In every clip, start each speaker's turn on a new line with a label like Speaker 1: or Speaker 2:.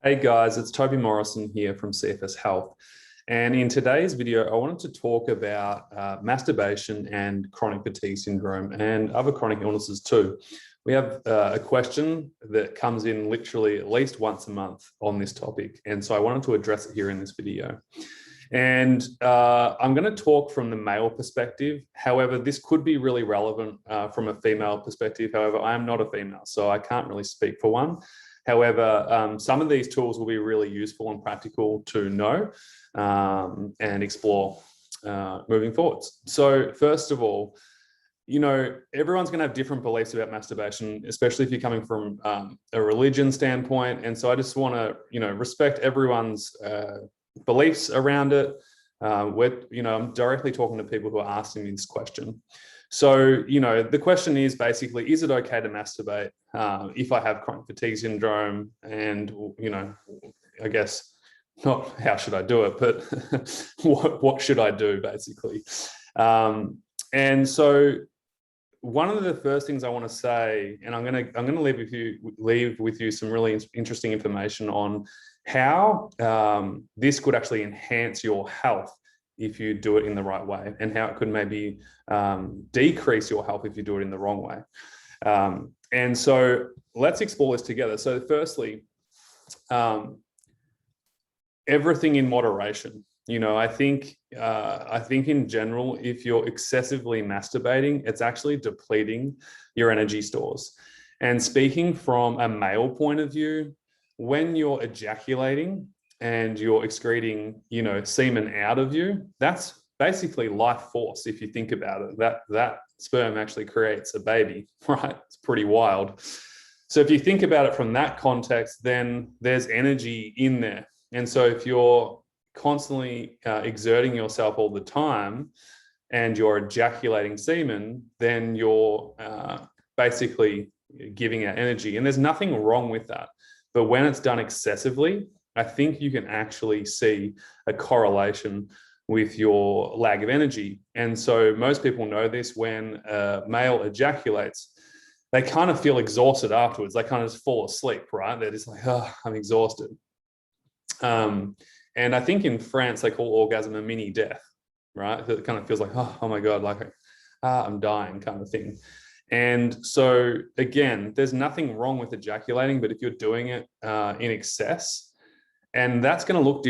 Speaker 1: Hey guys, it's Toby Morrison here from CFS Health. And in today's video, I wanted to talk about masturbation and chronic fatigue syndrome and other chronic illnesses too. We have a question that comes in literally at least once a month on this topic. And so I wanted to address it here in this video. And I'm going to talk from the male perspective. However, this could be really relevant from a female perspective. However, I am not a female, so I can't really speak for one. However, some of these tools will be really useful and practical to know and explore moving forwards. So first of all, everyone's going to have different beliefs about masturbation, especially if you're coming from a religion standpoint. And so I just want to, respect everyone's beliefs around it. I'm directly talking to people who are asking me this question. So, the question is basically, is it okay to masturbate if I have chronic fatigue syndrome? And, I guess not how should I do it, but what should I do basically? And so one of the first things I want to say, and I'm going to leave with you some really interesting information on how this could actually enhance your health if you do it in the right way, and how it could maybe decrease your health if you do it in the wrong way. And so let's explore this together. So firstly, everything in moderation. I think in general, if you're excessively masturbating, it's actually depleting your energy stores. And speaking from a male point of view, when you're ejaculating and you're excreting, semen out of you, that's basically life force. If you think about it, that sperm actually creates a baby, right? It's pretty wild. So if you think about it from that context, then there's energy in there. And so if you're constantly exerting yourself all the time and you're ejaculating semen, then you're basically giving out energy. And there's nothing wrong with that. But when it's done excessively, I think you can actually see a correlation with your lag of energy. And so most people know this: when a male ejaculates, they kind of feel exhausted afterwards. They kind of just fall asleep, right? They're just like, oh, I'm exhausted. And I think in France, they call orgasm a mini death, right? It kind of feels like, oh my God, like I'm dying kind of thing. And so again, there's nothing wrong with ejaculating, but if you're doing it in excess, and that's going to look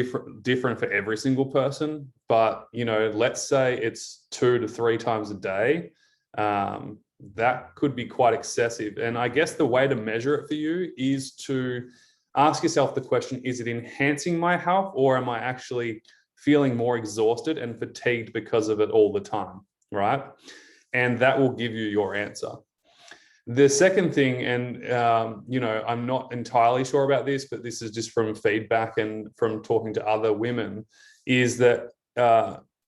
Speaker 1: different for every single person, but let's say it's 2 to 3 times a day, that could be quite excessive. And I guess the way to measure it for you is to ask yourself the question: is it enhancing my health, or am I actually feeling more exhausted and fatigued because of it all the time, right? And that will give you your answer. The second thing, and I'm not entirely sure about this, but this is just from feedback and from talking to other women, is that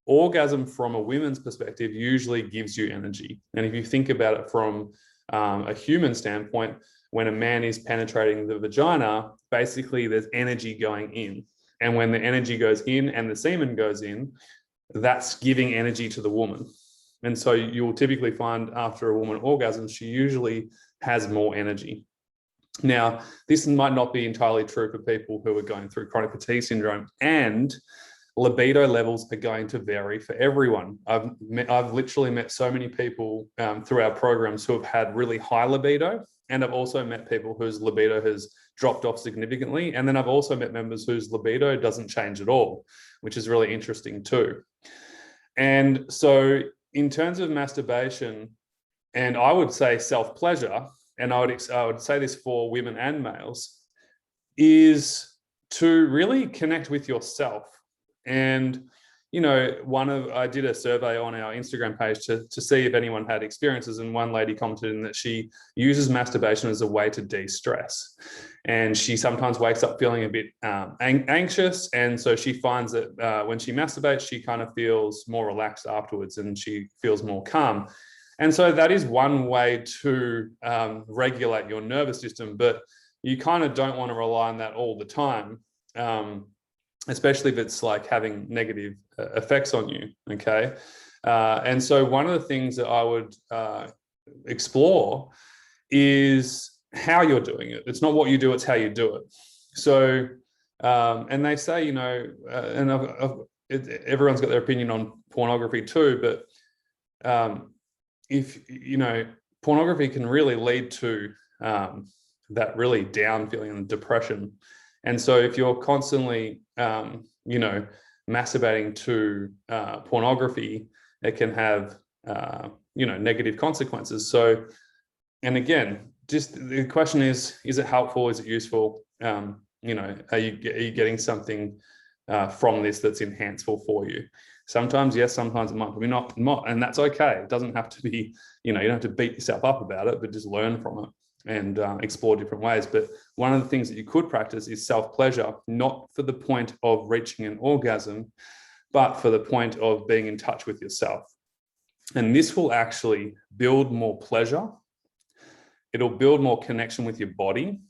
Speaker 1: orgasm from a woman's perspective usually gives you energy. And if you think about it from a human standpoint, when a man is penetrating the vagina, basically there's energy going in. And when the energy goes in and the semen goes in, that's giving energy to the woman. And so you'll typically find after a woman orgasms, she usually has more energy. Now, this might not be entirely true for people who are going through chronic fatigue syndrome, and libido levels are going to vary for everyone. I've literally met so many people through our programs who have had really high libido, and I've also met people whose libido has dropped off significantly. And then I've also met members whose libido doesn't change at all, which is really interesting too. And so in terms of masturbation, and I would say self-pleasure, and I would say this for women and males, is to really connect with yourself. And I did a survey on our Instagram page to see if anyone had experiences, and one lady commented in that she uses masturbation as a way to de-stress, and she sometimes wakes up feeling a bit anxious, and so she finds that when she masturbates, she kind of feels more relaxed afterwards, and she feels more calm. And so that is one way to regulate your nervous system, but you kind of don't want to rely on that all the time. Especially if it's like having negative effects on you, okay? And so one of the things that I would explore is how you're doing it. It's not what you do, it's how you do it. So, and they say, you know, and everyone's got their opinion on pornography too, but if, you know, pornography can really lead to that really down feeling and depression. And so if you're constantly, you know, masturbating to pornography, it can have, you know, negative consequences. So, and again, just the question is it helpful? Is it useful? You know, are you getting something from this that's enhanceful for you? Sometimes yes, sometimes it might be not, and that's okay. It doesn't have to be, you know, you don't have to beat yourself up about it, but just learn from it and explore different ways. But one of the things that you could practice is self-pleasure, not for the point of reaching an orgasm, but for the point of being in touch with yourself. And this will actually build more pleasure. It'll build more connection with your body,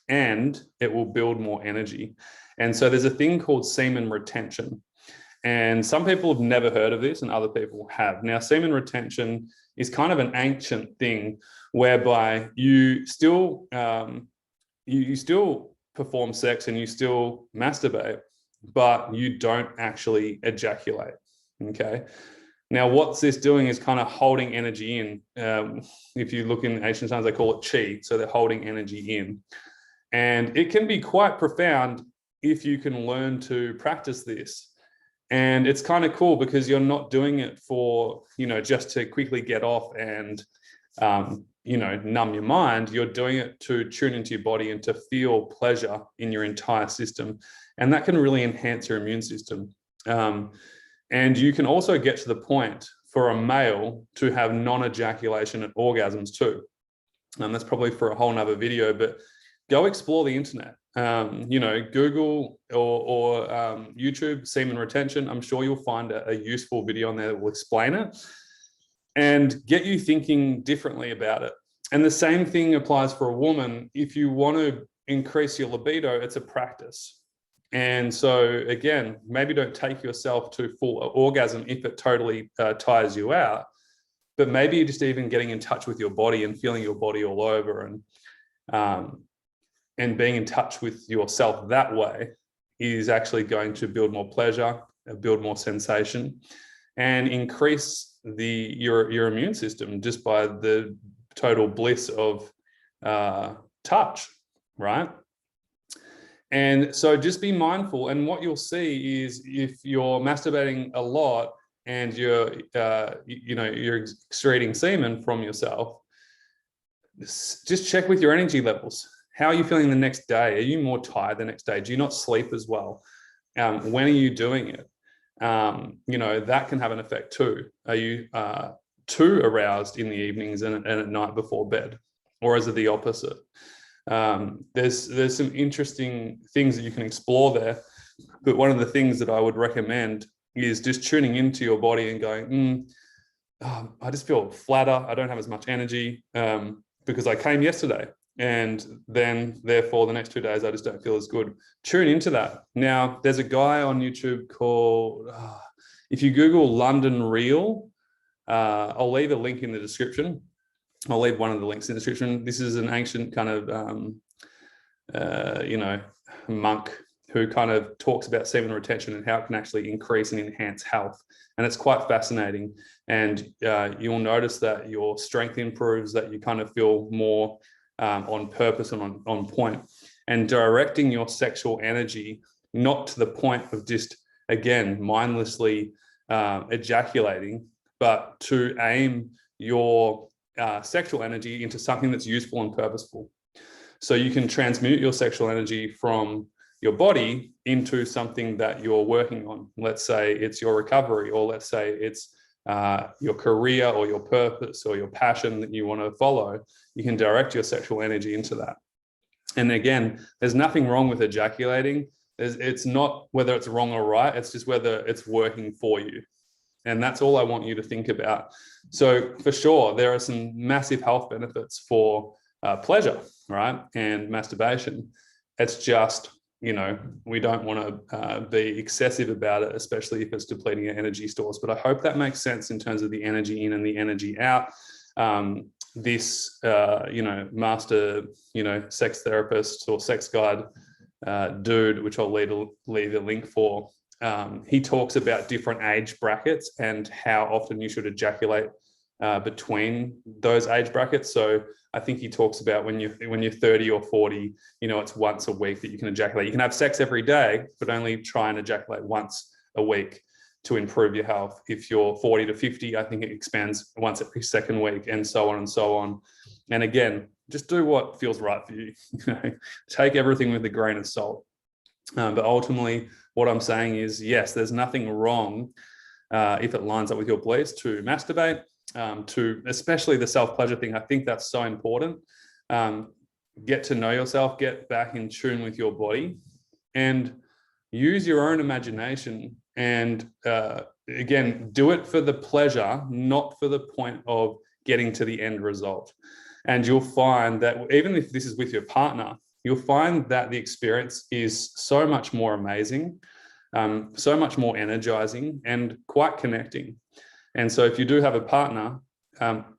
Speaker 1: and it will build more energy. And so there's a thing called semen retention. And some people have never heard of this and other people have. Now, semen retention is kind of an ancient thing whereby you still, you still perform sex and you still masturbate, but you don't actually ejaculate, okay? Now, what's this doing is kind of holding energy in. If you look in ancient times, they call it chi. So they're holding energy in. And it can be quite profound if you can learn to practice this. And it's kind of cool because you're not doing it for, you know, just to quickly get off and, you know, numb your mind. You're doing it to tune into your body and to feel pleasure in your entire system. And that can really enhance your immune system. And you can also get to the point for a male to have non-ejaculation at orgasms too. And that's probably for a whole nother video, but go explore the internet. You know, Google or YouTube, semen retention. I'm sure you'll find a useful video on there that will explain it and get you thinking differently about it. And the same thing applies for a woman. If you want to increase your libido, it's a practice. And so again, maybe don't take yourself to full orgasm if it totally tires you out, but maybe you're just even getting in touch with your body and feeling your body all over, and being in touch with yourself that way is actually going to build more pleasure, build more sensation, and increase your immune system just by the total bliss of touch, right? And so just be mindful. And what you'll see is if you're masturbating a lot and you're, you know, you're excreting semen from yourself, just check with your energy levels. How are you feeling the next day? Are you more tired the next day? Do you not sleep as well? When are you doing it? You know, that can have an effect too. Are you too aroused in the evenings and at night before bed? Or is it the opposite? There's some interesting things that you can explore there. But one of the things that I would recommend is just tuning into your body and going, I just feel flatter. I don't have as much energy because I came yesterday. And then therefore the next 2 days, I just don't feel as good. Tune into that. Now, there's a guy on YouTube called, if you Google London Real, I'll leave a link in the description. I'll leave one of the links in the description. This is an ancient kind of, you know, monk who kind of talks about semen retention and how it can actually increase and enhance health. And it's quite fascinating. And you'll notice that your strength improves, that you kind of feel more on purpose and on point, and directing your sexual energy, not to the point of just, again, mindlessly ejaculating, but to aim your sexual energy into something that's useful and purposeful. So you can transmute your sexual energy from your body into something that you're working on. Let's say it's your recovery, or let's say it's your career or your purpose or your passion that you want to follow. You can direct your sexual energy into that. And again, there's nothing wrong with ejaculating. It's not whether it's wrong or right, it's just whether it's working for you. And that's all I want you to think about. So for sure, there are some massive health benefits for pleasure, right? And masturbation. It's just, you know, we don't want to be excessive about it, especially if it's depleting your energy stores. But I hope that makes sense in terms of the energy in and the energy out. This, you know, master, you know, sex therapist or sex guide dude, which I'll leave a link for. He talks about different age brackets and how often you should ejaculate between those age brackets. So I think he talks about when you're 30 or 40, it's once a week that you can ejaculate. You can have sex every day, but only try and ejaculate once a week to improve your health. If you're 40 to 50, I think it expands once every second week, and so on and so on. And again, just do what feels right for you. Take everything with a grain of salt. But ultimately, what I'm saying is, yes, there's nothing wrong if it lines up with your beliefs to masturbate, to especially the self-pleasure thing. I think that's so important. Get to know yourself, get back in tune with your body, and use your own imagination. And again, do it for the pleasure, not for the point of getting to the end result. And you'll find that even if this is with your partner, you'll find that the experience is so much more amazing, so much more energizing, and quite connecting. And so if you do have a partner,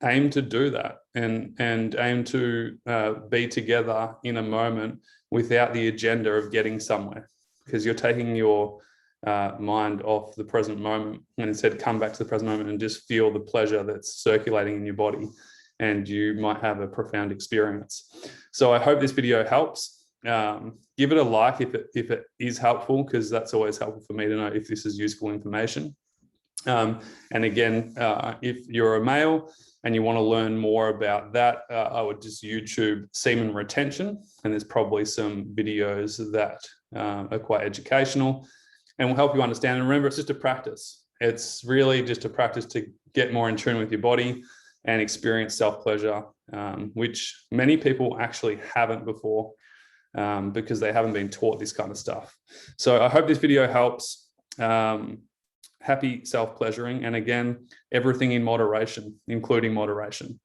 Speaker 1: aim to do that, and aim to be together in a moment without the agenda of getting somewhere, because you're taking your mind off the present moment, and instead come back to the present moment and just feel the pleasure that's circulating in your body, and you might have a profound experience. So I hope this video helps. Give it a like if it is helpful, because that's always helpful for me to know if this is useful information. And again, if you're a male and you want to learn more about that, I would just YouTube Semen Retention, and there's probably some videos that are quite educational and will help you understand. And remember, it's just a practice. It's really just a practice to get more in tune with your body and experience self-pleasure, which many people actually haven't before, because they haven't been taught this kind of stuff. So I hope this video helps. Happy self-pleasuring, and again, everything in moderation, including moderation.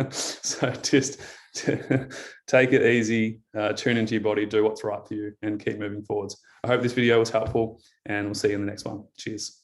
Speaker 1: So just take it easy, tune into your body, do what's right for you, and keep moving forwards. I hope this video was helpful, and we'll see you in the next one. Cheers.